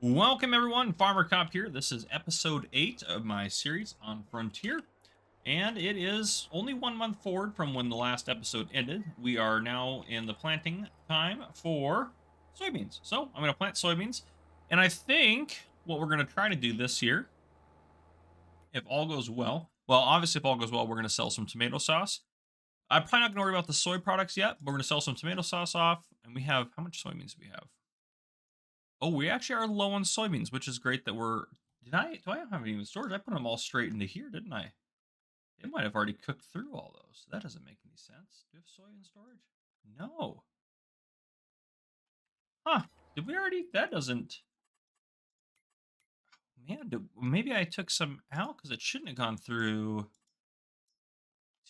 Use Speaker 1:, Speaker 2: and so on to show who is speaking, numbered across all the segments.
Speaker 1: Welcome everyone, Farmer Cop here. This is episode 8 of my series on Frontier, and it is only 1 month forward from when the last episode ended. We are now in the planting time for soybeans. So I'm going to plant soybeans, and I think what we're going to try to do this year, if all goes well, obviously if all goes well, we're going to sell some tomato sauce. I'm probably not going to worry about the soy products yet, but we're going to sell some tomato sauce off, and we have, how much soybeans do we have? Oh, we actually are low on soybeans, which is great that we're. Do I have any in storage? I put them all straight into here, didn't I? It might have already cooked through all those. That doesn't make any sense. Do you have soy in storage? No. Huh. Did we already? That doesn't. Man, maybe I took some out because it shouldn't have gone through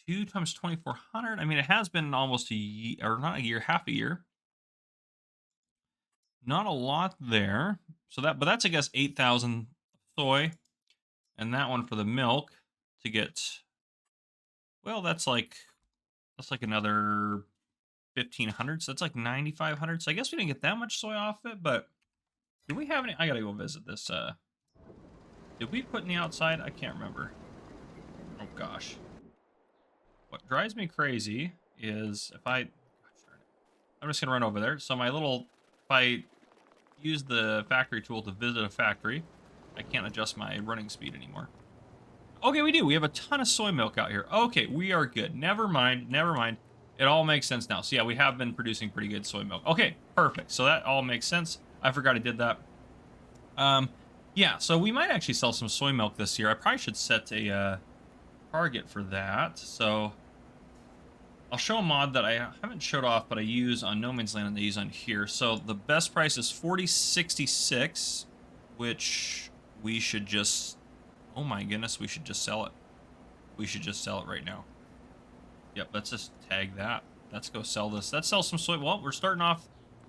Speaker 1: 2 times 2400. I mean, it has been almost a year, or not a year, half a year. Not a lot there. So but that's, I guess, 8,000 soy. And that one for the milk to get, well, that's like another 1,500. So that's like 9,500. So I guess we didn't get that much soy off it, but do we have any? I gotta go visit this. Did we put in the outside? I can't remember. Oh gosh. What drives me crazy is if gosh darn it. I'm just gonna run over there. So if I use the factory tool to visit a factory, I can't adjust my running speed anymore. Okay, we do. We have a ton of soy milk out here. Okay, we are good. Never mind. Never mind. It all makes sense now. So yeah, we have been producing pretty good soy milk. Okay, perfect. So that all makes sense. I forgot I did that. Yeah, so we might actually sell some soy milk this year. I probably should set a target for that. So I'll show a mod that I haven't showed off, but I use on No Man's Land and I use on here. So the best price is 40.66, which we should just. Oh my goodness, we should just sell it. We should just sell it right now. Yep, let's just tag that. Let's go sell this. Let's sell some soy. Well, we're starting off.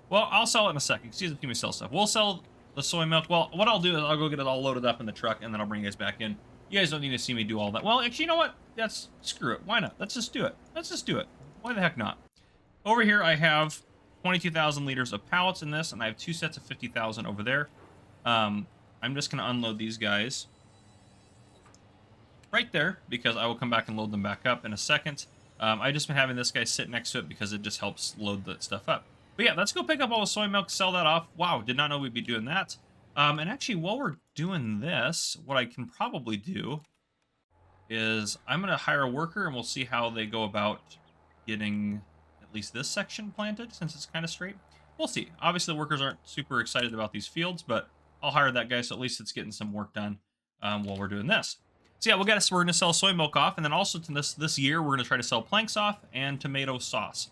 Speaker 1: Well, I'll sell it in a second. Excuse me, sell stuff. We'll sell the soy milk. Well, what I'll do is I'll go get it all loaded up in the truck, and then I'll bring you guys back in. You guys don't need to see me do all that. Well, actually, you know what? Screw it. Why not? Let's just do it. Let's just do it. Why the heck not? Over here, I have 22,000 liters of pallets in this, and I have 2 sets of 50,000 over there. I'm just going to unload these guys right there because I will come back and load them back up in a second. I just been having this guy sit next to it because it just helps load that stuff up. But yeah, let's go pick up all the soy milk, sell that off. Wow, did not know we'd be doing that. And actually, while we're doing this, what I can probably do is I'm going to hire a worker and we'll see how they go about getting at least this section planted since it's kind of straight. We'll see. Obviously, the workers aren't super excited about these fields, but I'll hire that guy so at least it's getting some work done while we're doing this. So yeah, we're going to sell soy milk off, and then also to this year, we're going to try to sell planks off and tomato sauce.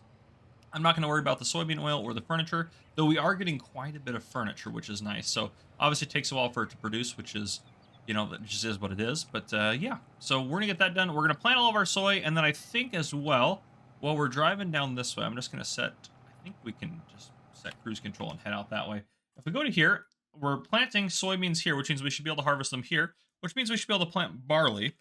Speaker 1: I'm not going to worry about the soybean oil or the furniture, though we are getting quite a bit of furniture, which is nice. So obviously it takes a while for it to produce, which is, that just is what it is. But yeah, so we're going to get that done. We're going to plant all of our soy, and then I think as well, while we're driving down this way, I'm just going to I think we can just set cruise control and head out that way. If we go to here, we're planting soybeans here, which means we should be able to harvest them here, which means we should be able to plant barley.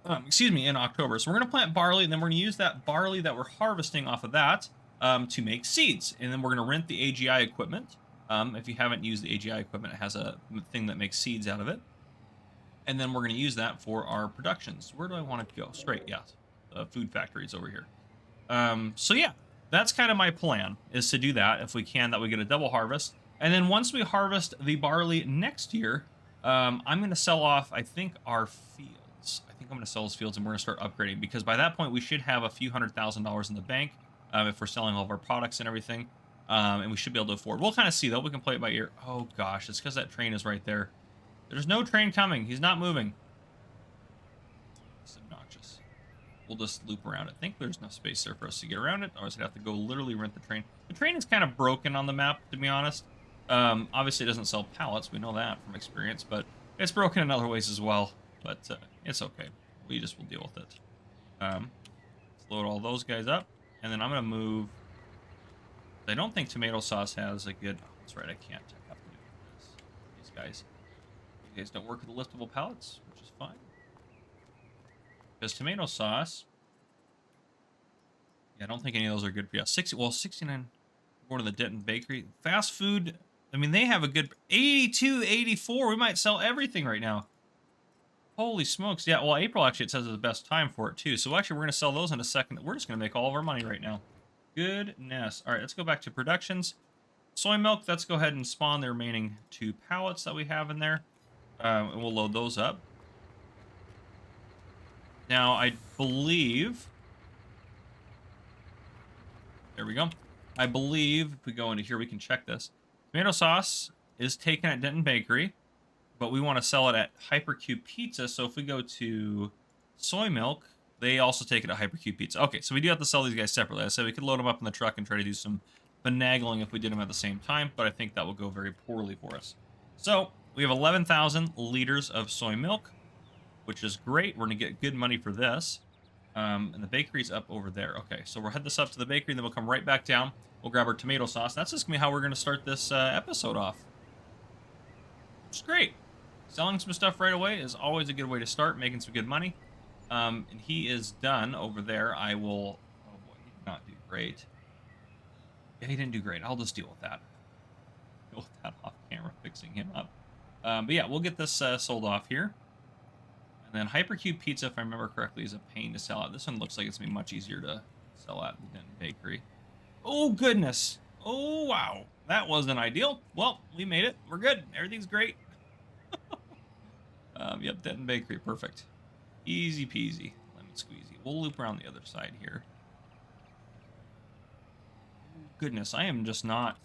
Speaker 1: In October. So we're going to plant barley, and then we're going to use that barley that we're harvesting off of that to make seeds. And then we're going to rent the AGI equipment. If you haven't used the AGI equipment, it has a thing that makes seeds out of it. And then we're going to use that for our productions. Where do I want it to go? Straight, yeah. Food factories over here. So yeah, that's kind of my plan, is to do that if we can, that we get a double harvest. And then once we harvest the barley next year, I'm going to sell off, I think, our fields. I think I'm going to sell those fields and we're going to start upgrading, because by that point we should have a few $100,000 in the bank if we're selling all of our products and everything, and we should be able to afford. We'll kind of see, though. We can play it by ear. Oh gosh, it's because that train is right there. There's no train coming. He's not moving. It's obnoxious. We'll just loop around it. I think there's enough space there for us to get around it. Otherwise I'd have to go literally rent the train. The train is kind of broken on the map, to be honest. Obviously it doesn't sell pallets. We know that from experience, but it's broken in other ways as well. But it's okay. We just will deal with it. Let's load all those guys up. And then I'm going to move. I don't think tomato sauce has a good. Oh, that's right. I can't. I have to do this. These guys. These guys don't work with the liftable pallets, which is fine. Because tomato sauce. Yeah, I don't think any of those are good for you. 69. Going to the Denton Bakery. Fast food I mean, they have a good 82, 84. We might sell everything right now. Holy smokes. Yeah, well, April actually, it says is the best time for it, too. So actually, we're going to sell those in a second. We're just going to make all of our money right now. Goodness. All right, let's go back to productions. Soy milk, let's go ahead and spawn the remaining 2 pallets that we have in there. And we'll load those up. Now, I believe... There we go. I believe if we go into here, we can check this. Tomato sauce is taken at Denton Bakery, but we want to sell it at Hypercube Pizza. So if we go to soy milk, they also take it at Hypercube Pizza. Okay, so we do have to sell these guys separately. I said we could load them up in the truck and try to do some finagling if we did them at the same time, but I think that will go very poorly for us. So we have 11,000 liters of soy milk, which is great. We're going to get good money for this. And the bakery's up over there. Okay, so we'll head this up to the bakery, and then we'll come right back down. We'll grab our tomato sauce. That's just going to be how we're going to start this episode off. Which is great. Selling some stuff right away is always a good way to start, making some good money. And he is done over there. I will... Oh, boy, he did not do great. Yeah, he didn't do great. I'll just deal with that. Deal with that off camera, fixing him up. But yeah, we'll get this sold off here. And then Hypercube Pizza, if I remember correctly, is a pain to sell at. This one looks like it's going to be much easier to sell at the Denton Bakery. Oh, goodness. Oh, wow. That wasn't ideal. Well, we made it. We're good. Everything's great. Yep, Denton Bakery. Perfect. Easy peasy. Lemon squeezy. We'll loop around the other side here. Goodness, I am just not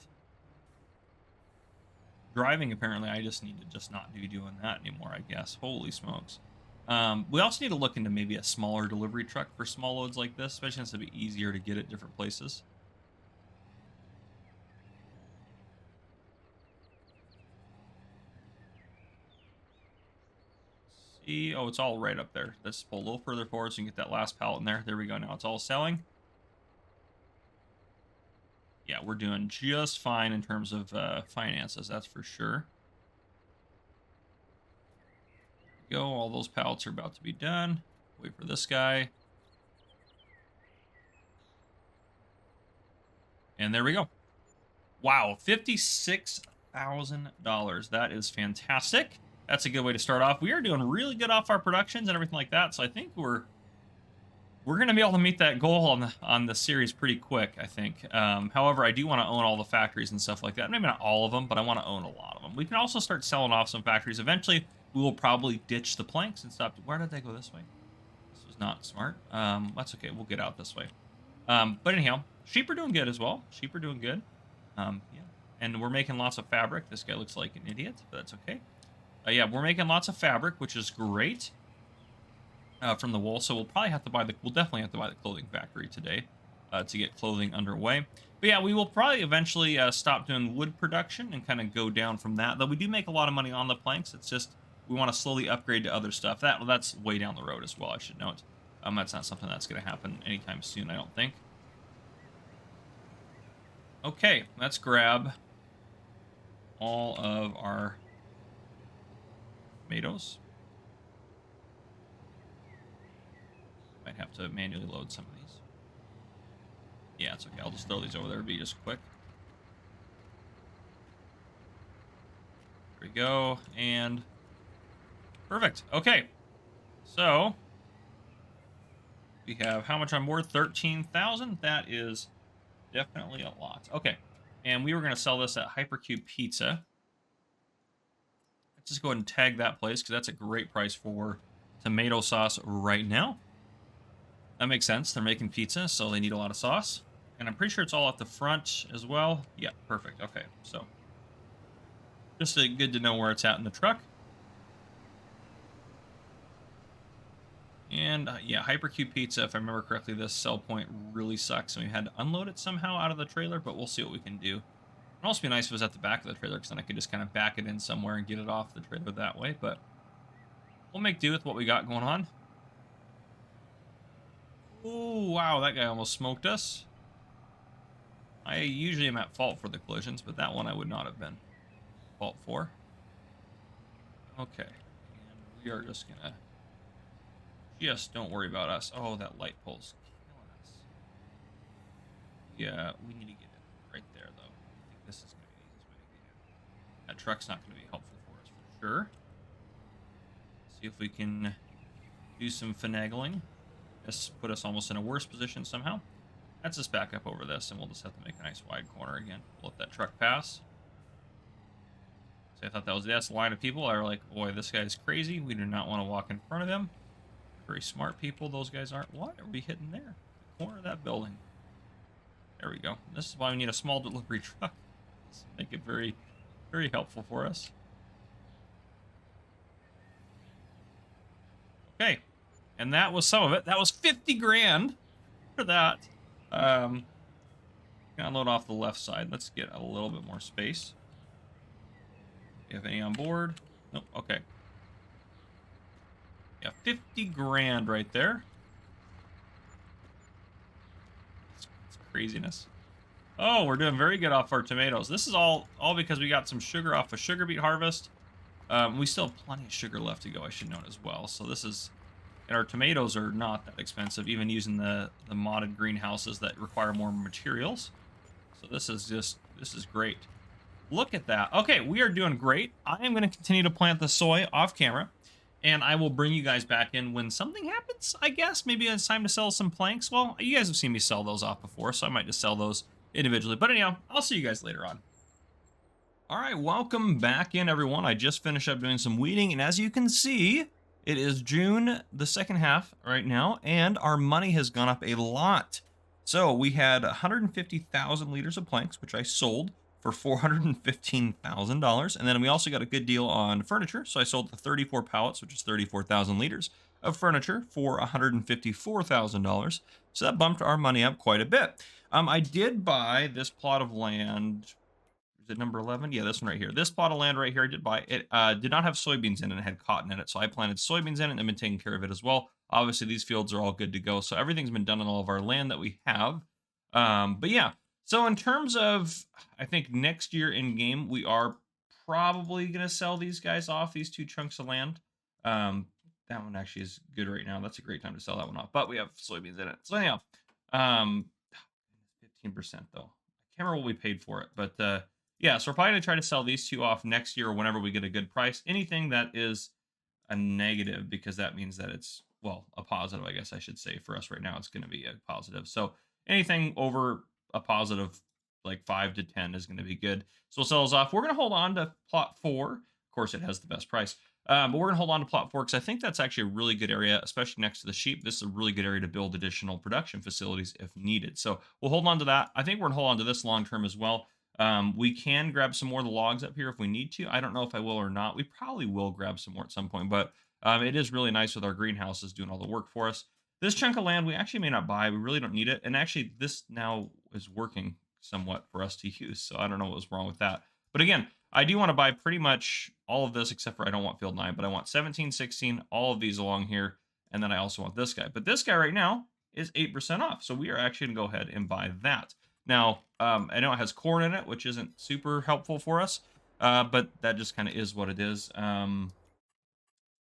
Speaker 1: driving, apparently. I just need to just not be doing that anymore, I guess. Holy smokes. We also need to look into maybe a smaller delivery truck for small loads like this, especially since it'd be easier to get at different places. See, oh, it's all right up there. Let's pull a little further forward so you can get that last pallet in there. There we go. Now it's all selling. Yeah, we're doing just fine in terms of finances, that's for sure. There we go. All those pallets are about to be done. Wait for this guy. And there we go. Wow, $56,000. That is fantastic. That's a good way to start off. We are doing really good off our productions and everything like that, so I think we're going to be able to meet that goal on the series pretty quick, I think. However, I do want to own all the factories and stuff like that. Maybe not all of them, but I want to own a lot of them. We can also start selling off some factories. Eventually, we will probably ditch the planks and stop. Where did they go this way? This was not smart. That's okay. We'll get out this way. But anyhow, sheep are doing good as well. Sheep are doing good. Yeah. And we're making lots of fabric. This guy looks like an idiot, but that's okay. Yeah, we're making lots of fabric, which is great. From the wool, so we'll probably have to buy we'll definitely have to buy the clothing factory today to get clothing underway. But yeah, we will probably eventually stop doing wood production and kind of go down from that. Though we do make a lot of money on the planks. It's just we want to slowly upgrade to other stuff. That's way down the road as well, I should note. That's not something that's going to happen anytime soon, I don't think. Okay, let's grab all of our tomatoes. Might have to manually load some of these. Yeah, it's okay. I'll just throw these over there. It'll be just quick. There we go. And perfect. Okay. So we have how much I'm worth? 13,000. That is definitely a lot. Okay. And we were going to sell this at Hypercube Pizza. Let's just go ahead and tag that place because that's a great price for tomato sauce right now. That makes sense. They're making pizza, so they need a lot of sauce. And I'm pretty sure it's all at the front as well. Yeah, perfect. Okay, so just good to know where it's at in the truck. And yeah, Hypercube Pizza, if I remember correctly, this sell point really sucks. And we had to unload it somehow out of the trailer, but we'll see what we can do. It'd also be nice if it was at the back of the trailer, because then I could just kind of back it in somewhere and get it off the trailer that way. But we'll make do with what we got going on. Oh, wow, that guy almost smoked us. I usually am at fault for the collisions, but that one I would not have been at fault for. Okay, and we are just gonna... Just don't worry about us. Oh, that light pole's killing us. Yeah, we need to get it right there, though. I think this is gonna be the easiest way to get truck's not going to be helpful for us for sure. See if we can do some finagling. This put us almost in a worse position somehow. Let's just back up over this, and we'll just have to make a nice wide corner again. We'll let that truck pass. So I thought that was the line of people that are like, boy, this guy's crazy. We do not want to walk in front of him. Very smart people. Those guys aren't. What are we hitting there? The corner of that building. There we go. This is why we need a small delivery truck. Let's make it very, very helpful for us. Okay. And that was some of it. That was 50 grand for that. Gonna load off the left side. Let's get a little bit more space. You have any on board? Nope. Okay. Yeah, 50 grand right there. It's craziness. Oh, we're doing very good off our tomatoes. This is all because we got some sugar off a sugar beet harvest. We still have plenty of sugar left to go, I should note as well. So this is, and our tomatoes are not that expensive, even using the modded greenhouses that require more materials. So this is great. Look at that. Okay, we are doing great. I am going to continue to plant the soy off camera, and I will bring you guys back in when something happens, I guess. Maybe it's time to sell some planks. Well, you guys have seen me sell those off before, so I might just sell those individually. But anyhow, I'll see you guys later on. All right, welcome back in, everyone. I just finished up doing some weeding, and as you can see, it is June, the second half right now, and our money has gone up a lot. So we had 150,000 liters of planks, which I sold for $415,000. And then we also got a good deal on furniture. So I sold the 34 pallets, which is 34,000 liters of furniture for $154,000. So that bumped our money up quite a bit. I did buy this plot of land. Is it number 11? Yeah, this one right here. This plot of land right here I did buy. It did not have soybeans in it. It had cotton in it. So I planted soybeans in it and I've been taking care of it as well. Obviously, these fields are all good to go. So everything's been done on all of our land that we have. But yeah. So in terms of, I think next year in game, we are probably going to sell these guys off, these two chunks of land. That one actually is good right now. That's a great time to sell that one off. But we have soybeans in it. So anyhow, 15% though. I can't remember what we paid for it. But yeah, so we're probably going to try to sell these two off next year or whenever we get a good price. Anything that is a negative, because that means that it's, well, a positive, I guess I should say. For us right now, it's going to be a positive. So anything over a positive like 5 to 10 is going to be good. So we'll sell those off. We're going to hold on to plot 4. Of course, it has the best price. But we're going to hold on to plot 4 because I think that's actually a really good area, especially next to the sheep. This is a really good area to build additional production facilities if needed. So we'll hold on to that. I think we're going to hold on to this long term as well. We can grab some more of the logs up here if we need to. I don't know if I will or not. We probably will grab some more at some point, but it is really nice with our greenhouses doing all the work for us. This chunk of land we actually may not buy. We really don't need it. And actually, this now is working somewhat for us to use. So I don't know what was wrong with that. But again, I do want to buy pretty much all of this, except for I don't want field 9, but I want 17, 16, all of these along here. And then I also want this guy. But this guy right now is 8% off. So we are actually going to go ahead and buy that. Now, I know it has corn in it, which isn't super helpful for us. But that just kind of is what it is.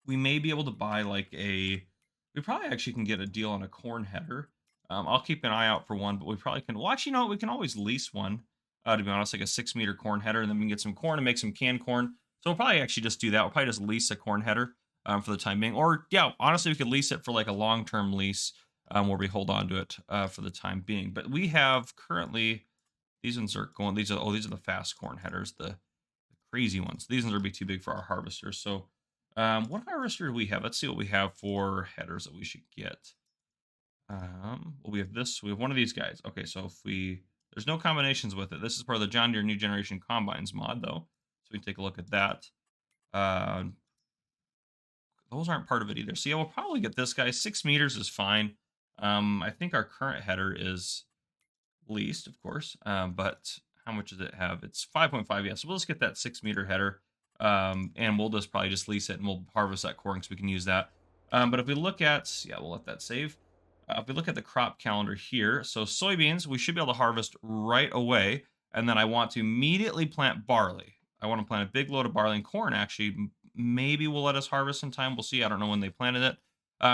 Speaker 1: We may be able to buy like a... We probably actually can get a deal on a corn header. I'll keep an eye out for one, but we probably can... Well, actually, no, we can always lease one, to be honest, like a 6-meter corn header, and then we can get some corn and make some canned corn. So we'll probably actually just do that. We'll probably just lease a corn header for the time being. Or, yeah, honestly, we could lease it for like a long-term lease where we hold on to it for the time being. But we have currently... These ones are going... these are the fast corn headers, the crazy ones. These ones are be too big for our harvesters, so... what harvester do we have? Let's see what we have for headers that we should get. Well, we have this. We have one of these guys. Okay, so if we... There's no combinations with it. This is part of the John Deere New Generation Combines mod, though. So we can take a look at that. Those aren't part of it either. So yeah, we'll probably get this guy. 6 meters is fine. I think our current header is leased, of course. But how much does it have? It's 5.5. Yeah, so we'll just get that 6-meter header. And we'll just probably just lease it and we'll harvest that corn so we can use that. But if we look at, yeah, we'll let that save. If we look at the crop calendar here, so soybeans, we should be able to harvest right away. And then I want to immediately plant barley. I want to plant a big load of barley and corn, actually. Maybe will let us harvest in time. We'll see. I don't know when they planted it.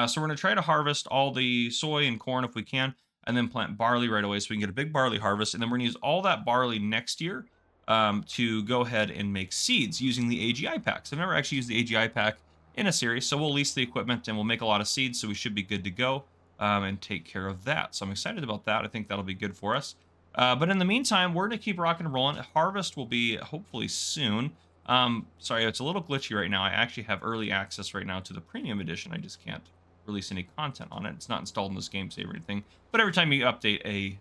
Speaker 1: So we're going to try to harvest all the soy and corn if we can, and then plant barley right away so we can get a big barley harvest. And then we're going to use all that barley next year to go ahead and make seeds using the AGI packs. I've never actually used the AGI pack in a series, so we'll lease the equipment and we'll make a lot of seeds, so we should be good to go and take care of that. So I'm excited about that. I think that'll be good for us. But in the meantime, we're going to keep rocking and rolling. Harvest will be hopefully soon. Sorry, it's a little glitchy right now. I actually have early access right now to the premium edition. I just can't release any content on it. It's not installed in this game save or anything. But every time you update a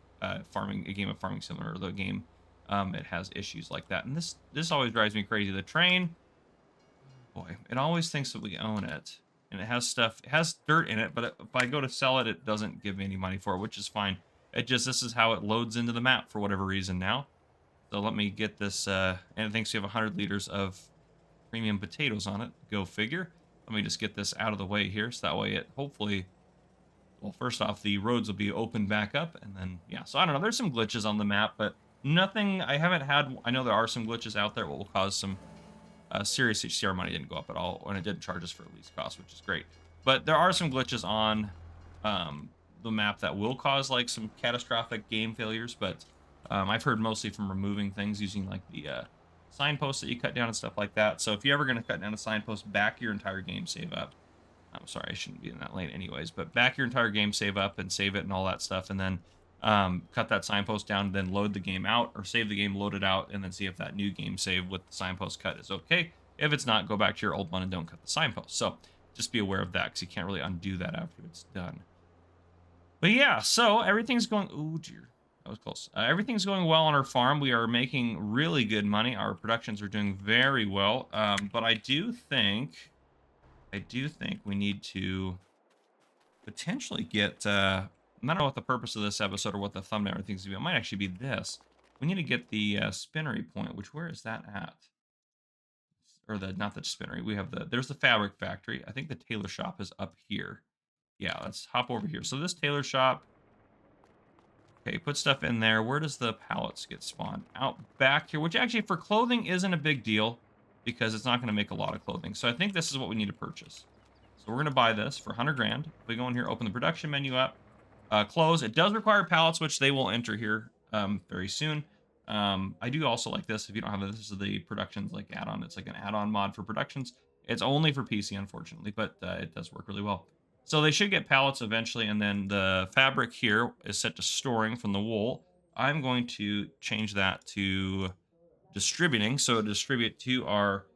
Speaker 1: game of Farming Simulator, or the game, it has issues like that. And this always drives me crazy. The train, boy, it always thinks that we own it, and it has stuff. It has dirt in it, but if I go to sell it, it doesn't give me any money for it, which is fine. This is how it loads into the map for whatever reason now. So let me get this, and it thinks we have 100 liters of premium potatoes on it. Go figure. Let me just get this out of the way here, so that way it hopefully, well, first off, the roads will be opened back up, and then, yeah. So I don't know, there's some glitches on the map, but nothing, I haven't had, I know there are some glitches out there that will cause some serious HCR. Money didn't go up at all, and it didn't charge us for lease cost, which is great. But there are some glitches on the map that will cause like some catastrophic game failures, but I've heard mostly from removing things using like the signposts that you cut down and stuff like that. So if you're ever going to cut down a signpost, back your entire game save up. I'm sorry, I shouldn't be in that lane anyways, but back your entire game save up and save it and all that stuff, and then cut that signpost down, then load the game out, or save the game, load it out, and then see if that new game save with the signpost cut is okay. If it's not, go back to your old one and don't cut the signpost. So just be aware of that, because you can't really undo that after it's done. But yeah, so everything's going, oh dear, that was close. Everything's going well on our farm. We are making really good money. Our productions are doing very well. But I do think we need to potentially get, I don't know what the purpose of this episode or what the thumbnail or things to be. It might actually be this. We need to get the spinnery point, which, where is that at? Or not the spinnery. We have there's the fabric factory. I think the tailor shop is up here. Yeah, let's hop over here. So this tailor shop, okay, put stuff in there. Where does the pallets get spawned? Out back here, which actually for clothing isn't a big deal because it's not going to make a lot of clothing. So I think this is what we need to purchase. So we're going to buy this for 100 grand. If we go in here, open the production menu up, close. It does require pallets, which they will enter here very soon. I do also like this. If you don't have this is the productions like add-on. It's like an add-on mod for productions. It's only for PC, unfortunately, but it does work really well. So they should get pallets eventually, and then the fabric here is set to storing from the wool. I'm going to change that to distributing, so distribute to our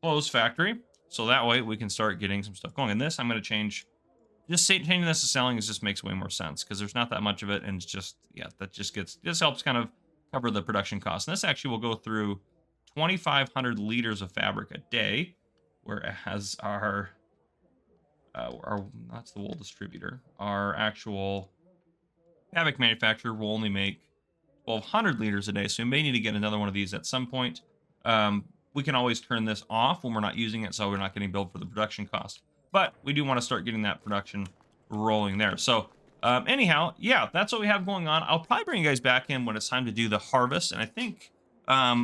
Speaker 1: clothes factory, so that way we can start getting some stuff going. And this, I'm going to change, changing this to selling just makes way more sense, because there's not that much of it, and it's just, yeah, that just helps kind of cover the production costs. And this actually will go through 2,500 liters of fabric a day, whereas our that's the wool distributor. Our actual fabric manufacturer will only make 1,200 liters a day, so we may need to get another one of these at some point. We can always turn this off when we're not using it, so we're not getting billed for the production cost. But we do want to start getting that production rolling there. So anyhow, yeah, that's what we have going on. I'll probably bring you guys back in when it's time to do the harvest, and I think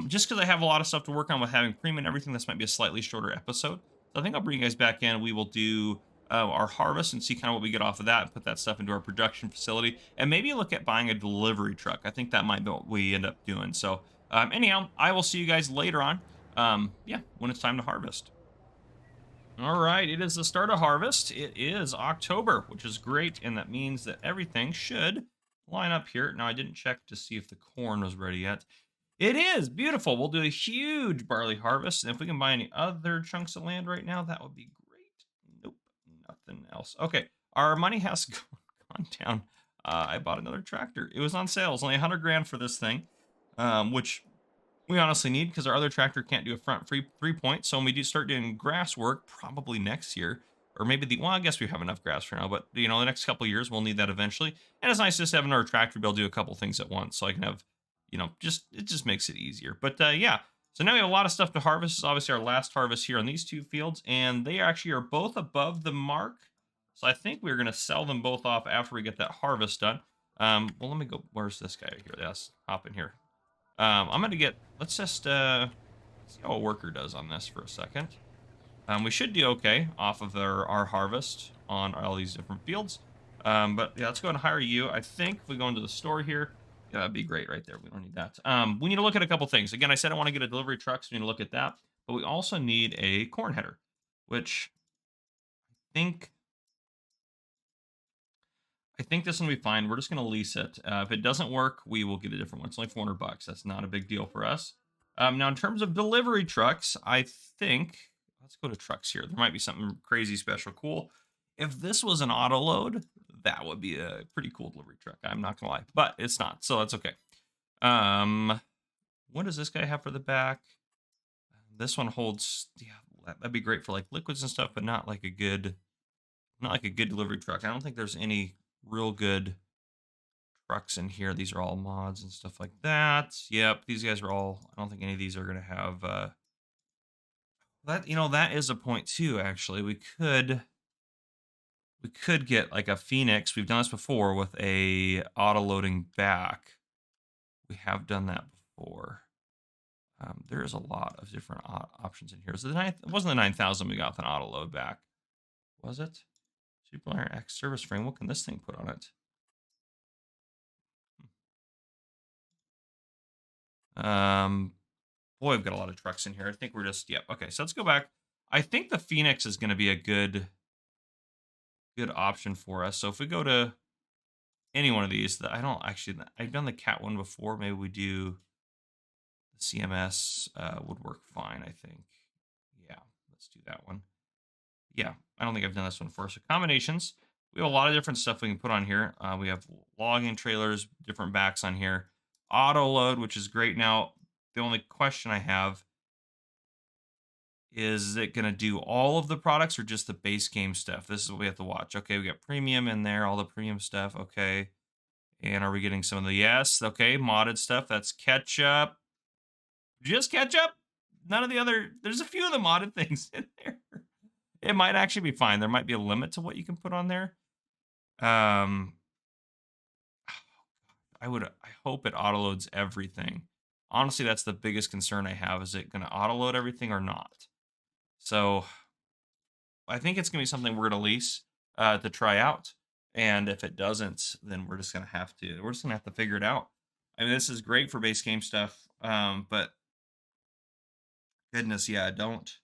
Speaker 1: just because I have a lot of stuff to work on with having premium and everything, this might be a slightly shorter episode. So I think I'll bring you guys back in. We will do our harvest and see kind of what we get off of that and put that stuff into our production facility, and maybe look at buying a delivery truck. I think that might be what we end up doing. So anyhow, I will see you guys later on. Yeah, when it's time to harvest. All right, it is the start of harvest. It is October, which is great, and that means that everything should line up here. Now, I didn't check to see if the corn was ready yet. It is beautiful. We'll do a huge barley harvest, and if we can buy any other chunks of land right now, that would be great. Nope, nothing else. Okay, our money has gone down. I bought another tractor. It was on sale. It was only 100 grand for this thing, which we honestly need because our other tractor can't do a front three-point. So when we do start doing grass work, probably next year, or maybe well, I guess we have enough grass for now, but you know, the next couple of years we'll need that eventually. And it's nice just to have another tractor to be able to do a couple things at once, so I can have, you know, it just makes it easier. But yeah, so now we have a lot of stuff to harvest. This is obviously our last harvest here on these two fields, and they actually are both above the mark. So I think we're gonna sell them both off after we get that harvest done. Well, let me go. Where's this guy here? Let's hop in here. I'm gonna get. Let's just see how a worker does on this for a second. We should do okay off of our harvest on all these different fields. But yeah, let's go and hire you. I think if we go into the store here, Yeah, that'd be great right there. We don't need that. We need to look at a couple things. Again, I said I want to get a delivery truck, so we need to look at that. But we also need a corn header, which think I think this one will be fine. We're just going to lease it. If it doesn't work, we will get a different one. It's only 400 bucks. That's not a big deal for us. Now, in terms of delivery trucks, I think let's go to trucks here. There might be something crazy special cool. If this was an auto load, that would be a pretty cool delivery truck. I'm not gonna lie, but it's not, so that's okay. What does this guy have for the back? This one holds. Yeah, that'd be great for like liquids and stuff, but not like a good delivery truck. I don't think there's any real good trucks in here. These are all mods and stuff like that. Yep, these guys are all. I don't think any of these are gonna have. That that is a point too. Actually, we could get like a Phoenix. We've done this before with a auto loading back. We have done that before. There is a lot of different options in here. So it wasn't the 9000 we got with an auto load back, was it? Superliner X service frame. What can this thing put on it? Boy, we've got a lot of trucks in here. I think we're just yep. Okay, so let's go back. I think the Phoenix is going to be a good option for us. So if we go to any one of these, I don't actually. I've done the Cat one before. Maybe we do the CMS would work fine. I think. Yeah, let's do that one. Yeah, I don't think I've done this one before. So combinations. We have a lot of different stuff we can put on here. We have logging trailers, different backs on here. Auto load, which is great. Now, the only question I have is it going to do all of the products or just the base game stuff? This is what we have to watch. Okay, we got premium in there, all the premium stuff. Okay. And are we getting some of the yes? Okay, modded stuff. That's ketchup. Just ketchup? None of the other. There's a few of the modded things in there. It might actually be fine. There might be a limit to what you can put on there. I hope it auto loads everything. Honestly, that's the biggest concern I have. Is it going to auto load everything or not? So I think it's going to be something we're going to lease to try out. And if it doesn't, then we're just going to have to figure it out. I mean, this is great for base game stuff. But goodness, yeah, don't.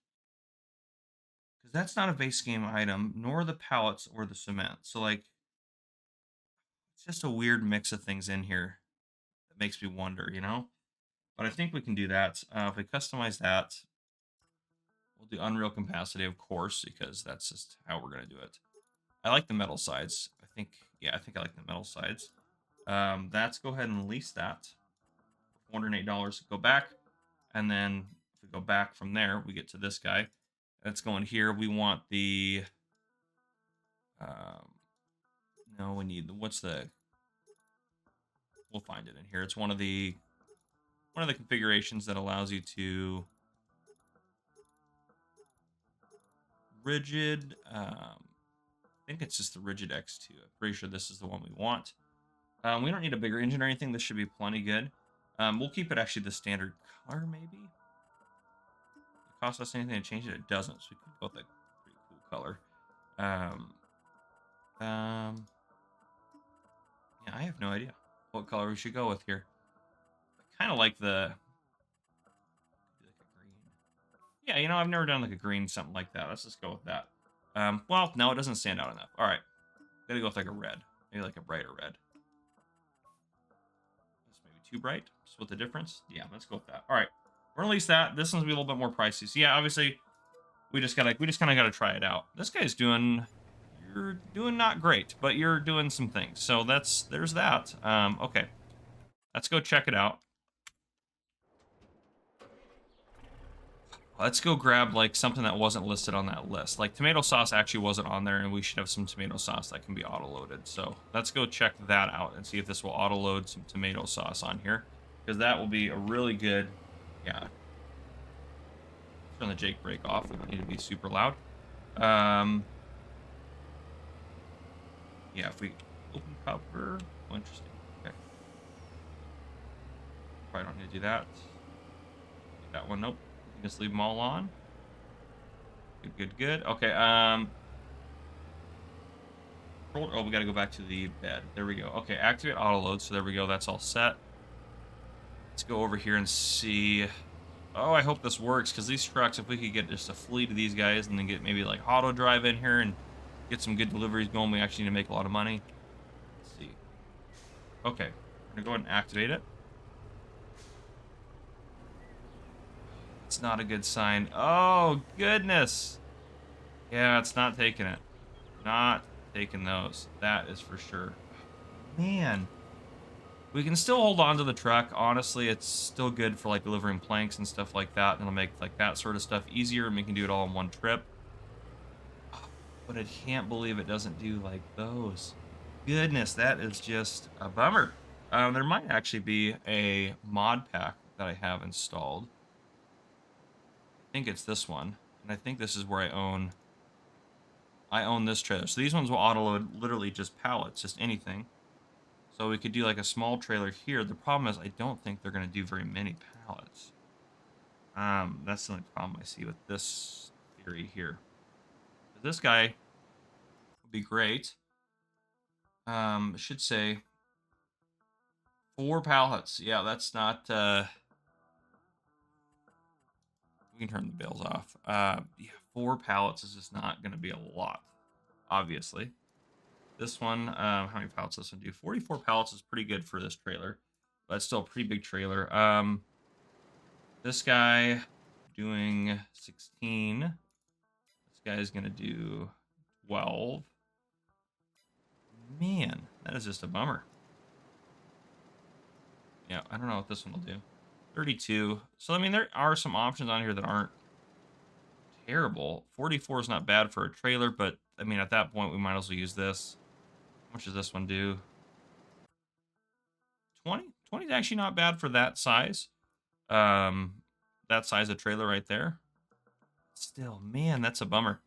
Speaker 1: Because that's not a base game item, nor the pallets or the cement. So like, it's just a weird mix of things in here that makes me wonder, But I think we can do that. If we customize that, we'll do Unreal Capacity, of course, because that's just how we're going to do it. I like the metal sides. I think I like the metal sides. Let's go ahead and lease that for $408. Go back, and then if we go back from there, we get to this guy. Let's go in here. We want the... no, we need... What's the... We'll find it in here. It's one of the configurations that allows you to... Rigid... I think it's just the Rigid X2. I'm pretty sure this is the one we want. We don't need a bigger engine or anything. This should be plenty good. We'll keep it actually the standard color, maybe. It costs us anything to change it? It doesn't. So we could go with a pretty cool color. Yeah, I have no idea what color we should go with here. I kind of like the like a green. Yeah, I've never done like a green something like that. Let's just go with that. Well, no, it doesn't stand out enough. All right, gotta go with like a red, maybe like a brighter red. That's maybe too bright. Split the difference. Yeah, let's go with that. All right, we're gonna lease that. This one's gonna be a little bit more pricey. So yeah, obviously, we just kind of gotta try it out. This guy's doing. You're doing not great, but you're doing some things. So there's that. Okay, let's go check it out. Let's go grab like something that wasn't listed on that list. Like tomato sauce actually wasn't on there, and we should have some tomato sauce that can be auto-loaded. So let's go check that out and see if this will auto-load some tomato sauce on here, because that will be a really good. Yeah. Turn the Jake brake off. We don't need to be super loud. Yeah, if we open cover, oh, interesting. Okay. Probably don't need to do that. That one, nope. Just leave them all on. Good. Okay. controller. Oh, we got to go back to the bed. There we go. Okay, activate auto load. So there we go. That's all set. Let's go over here and see. Oh, I hope this works, because these trucks, if we could get just a fleet of these guys and then get maybe like auto drive in here and get some good deliveries going, we actually need to make a lot of money. Let's see. Okay, I'm going to go ahead and activate it. It's not a good sign. Oh, goodness. Yeah, it's not taking it. Not taking those. That is for sure. Man. We can still hold on to the truck. Honestly, it's still good for like delivering planks and stuff like that. And it'll make like that sort of stuff easier, and we can do it all in one trip. But I can't believe it doesn't do like those. Goodness, that is just a bummer. There might actually be a mod pack that I have installed. I think it's this one. And I think this is where I own this trailer. So these ones will auto-load literally just pallets, just anything. So we could do like a small trailer here. The problem is I don't think they're going to do very many pallets. That's the only problem I see with this theory here. This guy would be great. Should say 4 pallets. Yeah, that's not... we can turn the bales off. Yeah, 4 pallets is just not going to be a lot, obviously. This one, how many pallets does this one do? 44 pallets is pretty good for this trailer, but it's still a pretty big trailer. This guy doing 16. This guy is going to do 12. Man, that is just a bummer. Yeah, I don't know what this one will do. 32. So, I mean, there are some options on here that aren't terrible. 44 is not bad for a trailer, but, I mean, at that point, we might as well use this. How much does this one do? 20? 20 is actually not bad for that size. That size of trailer right there. Still, man, that's a bummer.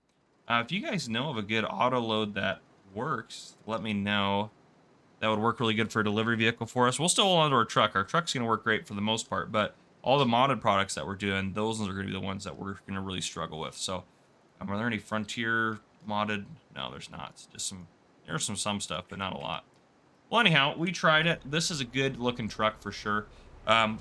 Speaker 1: If you guys know of a good auto load that works, let me know. That would work really good for a delivery vehicle for us. We'll still hold on to our truck. Our truck's going to work great for the most part, but all the modded products that we're doing, those ones are going to be the ones that we're going to really struggle with. So, are there any Frontier modded? No, there's not. Just some... There's some stuff, but not a lot. Well, anyhow, we tried it. This is a good looking truck for sure.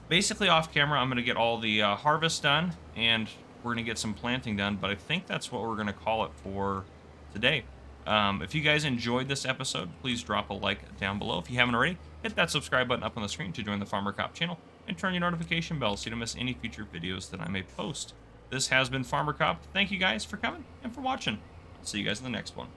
Speaker 1: Basically off camera, I'm going to get all the harvest done, and we're going to get some planting done, but I think that's what we're going to call it for today. If you guys enjoyed this episode, please drop a like down below. If you haven't already, hit that subscribe button up on the screen to join the Farmer Cop channel, and turn your notification bell so you don't miss any future videos that I may post. This has been Farmer Cop. Thank you guys for coming and for watching. I'll see you guys in the next one.